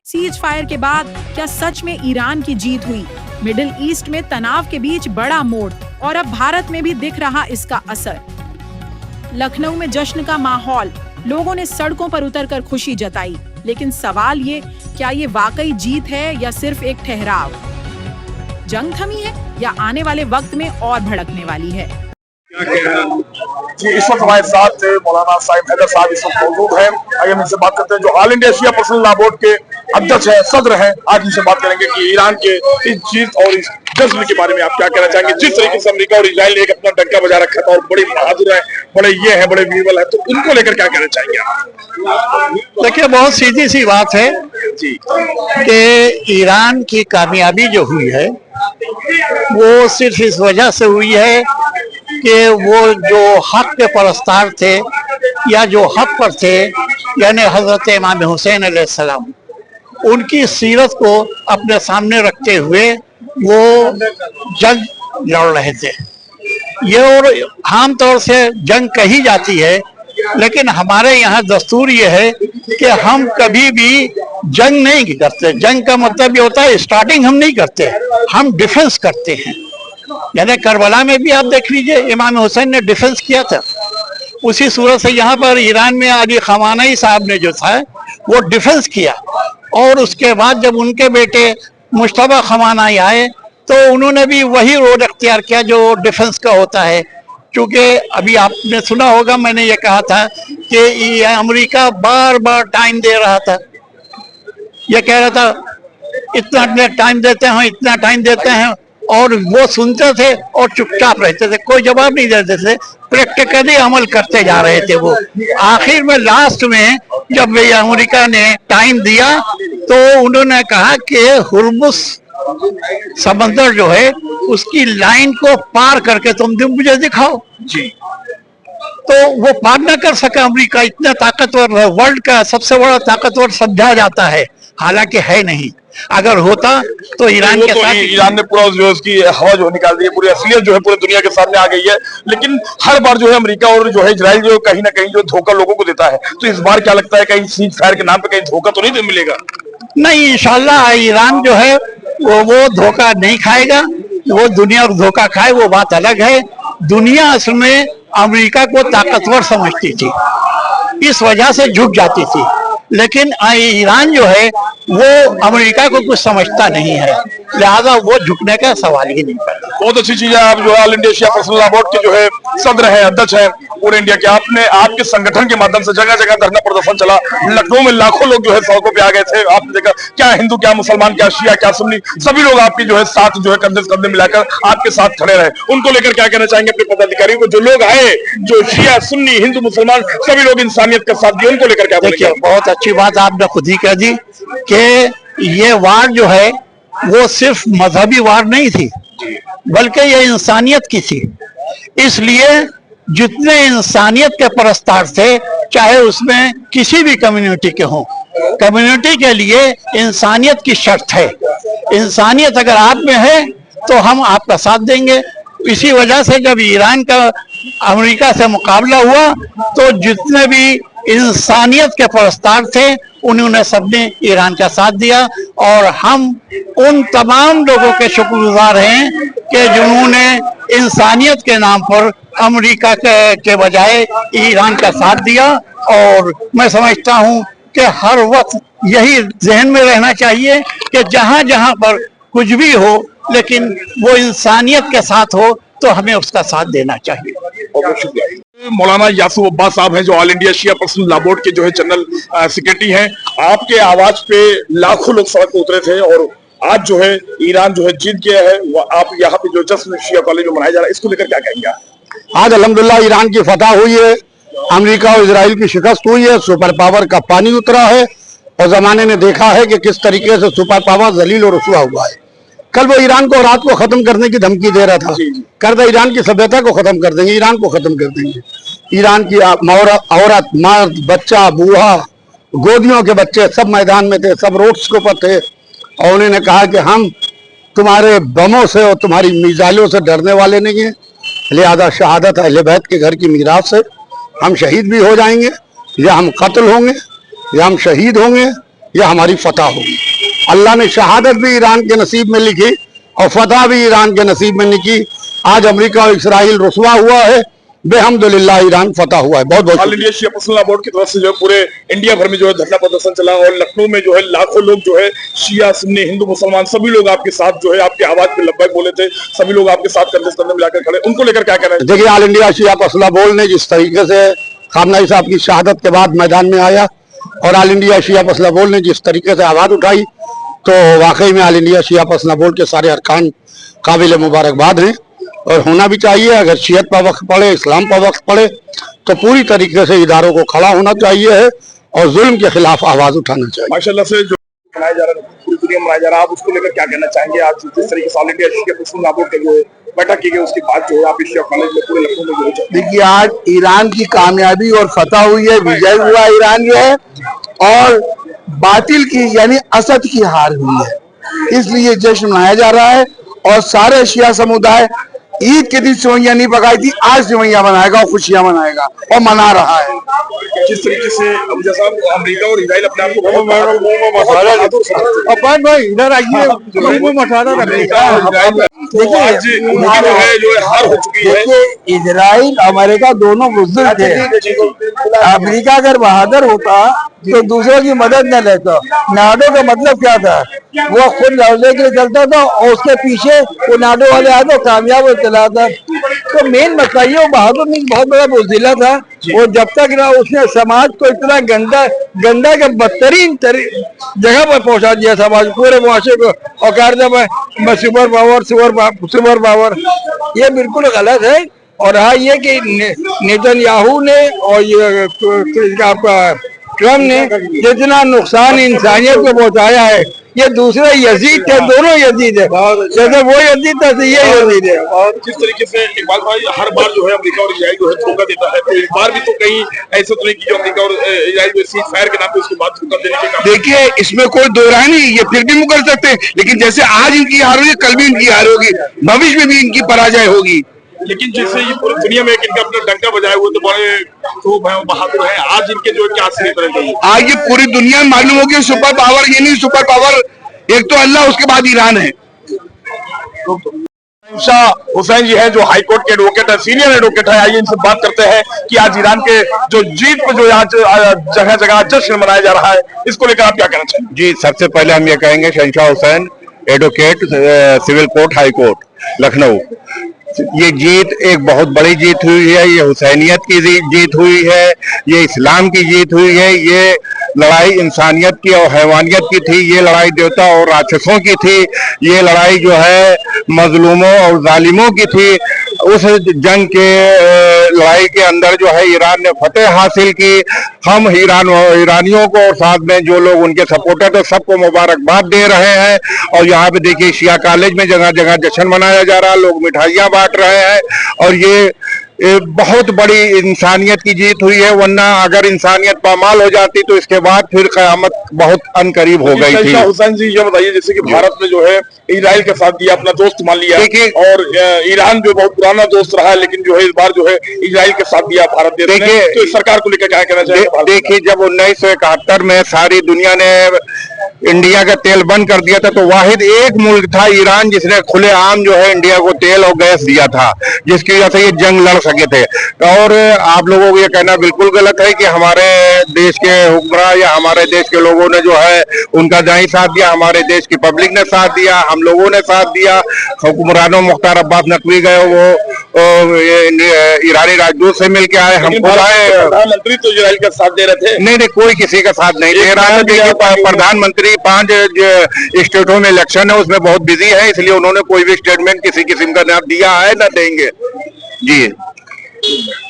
Cease fire के बाद क्या सच में ईरान की जीत हुई? मिडिल ईस्ट में तनाव के बीच बड़ा मोड़ और अब भारत में भी दिख रहा इसका असर। लखनऊ में जश्न का माहौल, लोगों ने सड़कों पर उतरकर खुशी जताई, लेकिन सवाल ये, क्या ये वाकई जीत है या सिर्फ एक ठहराव? जंग थमी है या आने वाले वक्त में और भड़कने वाली है? जी, इस वक्त हमारे साथ मौलाना साहिब हैदर साहब इस वक्त मौजूद हैं। आइए हम इनसे बात करते हैं, जो ऑल इंडिया शिया पर्सनल लॉ बोर्ड के अध्यक्ष हैं, सदर हैं। आज इनसे बात करेंगे कि ईरान के इस जीत और इस जश्न के बारे में आप क्या कहना चाहेंगे। जिस तरीके से अमेरिका और इजराइल ने एक अपना डंका बजा रखा था और बड़े बहादुर है, बड़े ये है, बड़े वीरबल है, तो उनको लेकर क्या कहना चाहेंगे आप? देखिए, बहुत सीधी सी बात है जी कि ईरान की कामयाबी जो हुई है वो सिर्फ इस वजह से हुई है कि वो जो हक के परस्तार थे या जो हक पर थे, यानी हजरत इमाम हुसैन अलैहिस्सलाम, उनकी सीरत को अपने सामने रखते हुए वो जंग लड़ रहे थे। ये और आम तौर से जंग कही जाती है, लेकिन हमारे यहाँ दस्तूर ये है कि हम कभी भी जंग नहीं करते। जंग का मतलब ये होता है स्टार्टिंग हम नहीं करते, हम डिफेंस करते हैं। यानी करबला में भी आप देख लीजिए, इमाम हुसैन ने डिफेंस किया था। उसी सूरत से यहाँ पर ईरान में अली खमानेई साहब ने जो था वो डिफेंस किया, और उसके बाद जब उनके बेटे मुश्तबा खमानेई आए तो उन्होंने भी वही रोड अख्तियार किया जो डिफेंस का होता है। क्योंकि अभी आपने सुना होगा, मैंने ये कहा था कि अमेरिका बार बार टाइम दे रहा था, ये कह रहा था इतना टाइम देते हैं, इतना टाइम देते हैं, और वो सुनते थे और चुपचाप रहते थे, कोई जवाब नहीं देते थे, प्रैक्टिकली अमल करते जा रहे थे वो। आखिर में लास्ट में जब अमेरिका ने टाइम दिया तो उन्होंने कहा कि हुर्मुस समंदर जो है उसकी लाइन को पार करके तुम मुझे दिखाओ जी। तो वो पार न कर सका अमेरिका। इतना ताकतवर, वर्ल्ड का सबसे बड़ा ताकतवर समझा जाता है, हालांकि है नहीं। अगर होता तो ईरान के साथ, ईरान ने पूरा जो उसकी हवा जो निकाल दी है, पूरी असलियत जो है पूरी दुनिया के सामने आ गई है। लेकिन हर बार जो है अमेरिका और जो है इजराइल जो कहीं ना कहीं जो धोखा लोगों को देता है, तो इस बार क्या लगता है कहीं सीज फायर के नाम पे कहीं धोखा तो नहीं मिलेगा? नहीं, इंशाल्लाह ईरान जो है वो धोखा नहीं खाएगा। वो दुनिया को धोखा खाए वो बात अलग है। दुनिया असल में अमेरिका को ताकतवर समझती थी, इस वजह से झुक जाती थी, लेकिन ईरान जो है वो अमेरिका को कुछ समझता नहीं है, लिहाजा वो झुकने का सवाल ही नहीं पैदा। बहुत अच्छी चीज है। आप जो ऑल इंडिया शिया पर्सनल लॉ बोर्ड के जो है सदर है, अध्यक्ष है पूरे इंडिया के। आपने आपके संगठन के माध्यम से जगह जगह धरना प्रदर्शन चला, लखनऊ में लाखों लोग जो है सड़कों पे आ गए थे। आपने देखा, क्या हिंदू, क्या मुसलमान, क्या शिया, क्या सुन्नी, सभी लोग आपके जो है साथ जो है कंधे से कंधे मिलाकर आपके साथ खड़े रहे। उनको लेकर क्या कहना चाहेंगे अपने पदाधिकारियों को? जो लोग आए, जो शिया, सुन्नी, हिंदू, मुसलमान, सभी लोग इंसानियत का साथ दिए, उनको लेकर क्या बोलेंगे? बहुत अच्छी बात आपने खुद ही कह दी कि ये वार जो है वो सिर्फ मजहबी वार नहीं थी, बल्कि ये इंसानियत की थी। इसलिए जितने इंसानियत के परस्तार थे, चाहे उसमें किसी भी कम्युनिटी के हों, कम्युनिटी के लिए इंसानियत की शर्त है। इंसानियत अगर आप में है तो हम आपका साथ देंगे। इसी वजह से जब ईरान का अमेरिका से मुकाबला हुआ तो जितने भी इंसानियत के परस्तार थे उन्होंने सबने ईरान का साथ दिया, और हम उन तमाम लोगों के शुक्रगुजार हैं कि जिन्होंने इंसानियत के नाम पर अमेरिका के बजाय ईरान का साथ दिया। और मैं समझता हूं कि हर वक्त यही जहन में रहना चाहिए कि जहां जहां पर कुछ भी हो, लेकिन वो इंसानियत के साथ हो तो हमें उसका साथ देना चाहिए। बहुत शुक्रिया। मौलाना यासूब अब्बास साहब हैं, जो ऑल इंडिया शिया पर्सनल लॉ बोर्ड के जो है जनरल सेक्रेटरी हैं। आपके आवाज पे लाखों लोग सड़क पे उतरे थे, और आज जो है ईरान जो है जीत गया है। आप यहाँ पे जो जश्न शिया कॉलेज में मनाया जा रहा है, इसको लेकर क्या कहेंगे? आज अल्हम्दुलिल्लाह ईरान की फतह हुई है, अमेरिका और इजराइल की शिकस्त हुई है, सुपर पावर का पानी उतरा है, और जमाने ने देखा है कि किस तरीके से सुपर पावर जलील और रुसवा हुआ है। कल वो ईरान को रात को खत्म करने की धमकी दे रहा था, कर दे ईरान की सभ्यता को खत्म कर देंगे, ईरान को खत्म कर देंगे। ईरान की औरत, मर्द, बच्चा, बूढ़ा, गोदियों के बच्चे सब मैदान में थे, सब रोड्स के ऊपर थे, और उन्होंने कहा कि हम तुम्हारे बमों से और तुम्हारी मिसाइलों से डरने वाले नहीं हैं, लिहाजा शहादत अहले बैत के घर की मीरास से हम शहीद भी हो जाएंगे, या हम कत्ल होंगे, या हम शहीद होंगे, या हमारी फतह होगी। अल्लाह ने शहादत भी ईरान के नसीब में लिखी और फतह भी ईरान के नसीब में लिखी। आज अमेरिका और इस्राइल रुसवा हुआ है, बेहम्दुलिल्लाह ईरान फतह हुआ है। बहुत बहुत ऑल इंडिया शिया पर्सनल लॉ बोर्ड की तरफ से जो है पूरे इंडिया भर में जो है धरना प्रदर्शन चला, और लखनऊ में जो है लाखों लोग जो है शिया, सुन्नी, हिंदू, मुसलमान सभी लोग आपके साथ जो है आपकी आवाज पे लब्बैक बोले थे, सभी लोग आपके साथ कंधे से कंधे मिलाकर खड़े, उनको लेकर क्या कहना है? देखिए, ऑल इंडिया शिया पर्सनल लॉ बोर्ड ने जिस तरीके से खामनई साहब की शहादत के बाद मैदान में आया और ऑल इंडिया शिया पर्सनल लॉ बोर्ड ने जिस तरीके से आवाज उठाई, तो वाकई में ऑल इंडिया शिया पर्सनल लॉ बोर्ड के सारे अरकान काबिल मुबारकबाद हैं और होना भी चाहिए। अगर शियत पर वक्त पड़े, इस्लाम पर वक्त पड़े, तो पूरी तरीके से इदारों को खड़ा होना चाहिए है और जुल्म के खिलाफ आवाज उठाना चाहिए। माशाल्लाह से जो मनाया जा रहा है, पूरी दुनिया मनाया जा रहा है, आप उसको लेकर क्या कहना चाहेंगे? आज जिस तरीके से ऑल इंडिया शिया पर्सनल लॉ बोर्ड के जो बैठक की गई, उसके बाद जो है आप शिया कॉलेज में पूरे लखनऊ में जो है, देखिए, आज ईरान की कामयाबी और फतह हुई है, विजय हुआ ईरान जो है, और बातिल की यानी असद की हार हुई है, इसलिए जश्न मनाया जा रहा है। और सारे शिया समुदाय ईद के दिन सेवइयां नहीं पकाई थी, आज सेवइयां बनाएगा और खुशियां मनाएगा और मना रहा है। जिस तरीके से अब जैसा अमेरिका और इजराइल अपने आप को इधर आइए, हार हो चुकी है। इजराइल अमेरिका दोनों बुजुर्ग थे। अमेरिका अगर बहादुर होता तो दूसरों की मदद न लेता। नाटो का मतलब क्या था? वो खुद लड़ने के लिए चलता था और उसके पीछे वो नाटो वाले आए तो कामयाब चला था। तो मेन मसला ये, वो बहादुर नहीं, बहुत बड़ा बुज़दिला था। वो जब तक ना उसने समाज को इतना गंदा के बदतरीन जगह पर पहुंचा दिया, समाज पूरे मुआशरे को, और कह रहा मैं सुपर पावर, ये बिल्कुल गलत है। और हाँ, ये कि नेतन्याहू ने और ये आपका ट्रम्प ने जितना नुकसान इंसानियत को पहुंचाया है, ये दूसरे यजीद थे, दोनों यजीद है, जैसे वो यजीद था ये यजीद है। और जिस तरीके से इकबाल भाई हर बार जो है अमेरिका और इजराइल जो है धोखा देता है, तो इस बार भी तो कहीं ऐसे तो नहीं की जो अमेरिका और इजराइल जो सीज फायर के नाम पे उसके बाद धोखा देने के काम। देखिए, इसमें कोई दो राय नहीं, ये फिर भी मुकर सकते हैं, लेकिन जैसे आज इनकी हार होगी, कल भी इनकी हार होगी, भविष्य में भी इनकी पराजय होगी। लेकिन जिससे ये पूरी दुनिया में इनका अपना डंका बजाए हुए तो बड़े तो बहादुर है, आज इनके जो क्या असली तरह चाहिए, आज ये पूरी दुनिया में मालूम हो गया सुपर पावर ये नहीं, सुपर पावर एक तो अल्लाह, उसके बाद ईरान है। शाह हुसैन जी है जो हाईकोर्ट के एडवोकेट है, सीनियर एडवोकेट है। आइए इनसे बात करते हैं कि आज ईरान के जो जीत पर जो आज जगह जगह जश्न मनाया जा रहा है, इसको लेकर आप क्या कहना चाहेंगे? जी, सबसे पहले हम ये कहेंगे Shahanshah Hussain advocate, civil court, high court, Lucknow, ये जीत एक बहुत बड़ी जीत हुई है। ये हुसैनियत की जीत हुई है, ये इस्लाम की जीत हुई है। ये लड़ाई इंसानियत की और हैवानियत की थी, ये लड़ाई देवता और राक्षसों की थी, ये लड़ाई जो है मजलूमों और जालिमों की थी। उस जंग के लड़ाई के अंदर जो है ईरान ने फतेह हासिल की। हम ईरानियों को और साथ में जो लोग उनके सपोर्टर थे सबको मुबारकबाद दे रहे हैं। और यहाँ पे देखिए शिया कॉलेज में जगह जगह जश्न मनाया जा रहा है, लोग मिठाइयाँ बांट रहे हैं, और ये बहुत बड़ी इंसानियत की जीत हुई है। वरना अगर इंसानियत पामाल हो जाती तो इसके बाद फिर क़यामत बहुत अनकरीब हो गई थी। हुसैन जी ये बताइए, जैसे कि भारत ने जो है इजराइल के साथ दिया, अपना दोस्त मान लिया, और ईरान जो बहुत पुराना दोस्त रहा है, लेकिन जो है इस बार जो है इजराइल के साथ दिया भारत देश ने, तो इस सरकार को लेकर क्या कहना चाहिए? देखिए, जब 1971 में सारी दुनिया ने इंडिया का तेल बंद कर दिया था, तो वाहिद एक मुल्क था ईरान जिसने खुलेआम जो है इंडिया को तेल और गैस दिया था, जिसकी वजह से ये जंग लड़ सके थे। और आप लोगों को ये कहना बिल्कुल गलत है कि हमारे देश के हुक्मरान या हमारे देश के लोगों ने जो है उनका नहीं साथ दिया, हमारे देश की पब्लिक ने साथ दिया, हम लोगों ने साथ दिया। हुक्मरानों मुख्तार अब्बास नकवी गए, वो ईरानी राजदूत से मिल के आए, हमको आए। प्रधानमंत्री तो इजराइल का साथ दे रहे थे। नहीं, कोई किसी का साथ नहीं दे रहा है। देखिए, प्रधानमंत्री 5 स्टेटों में इलेक्शन है, उसमें बहुत बिजी है, इसलिए उन्होंने कोई भी स्टेटमेंट किसी किस्म का ना दिया है ना देंगे। जी।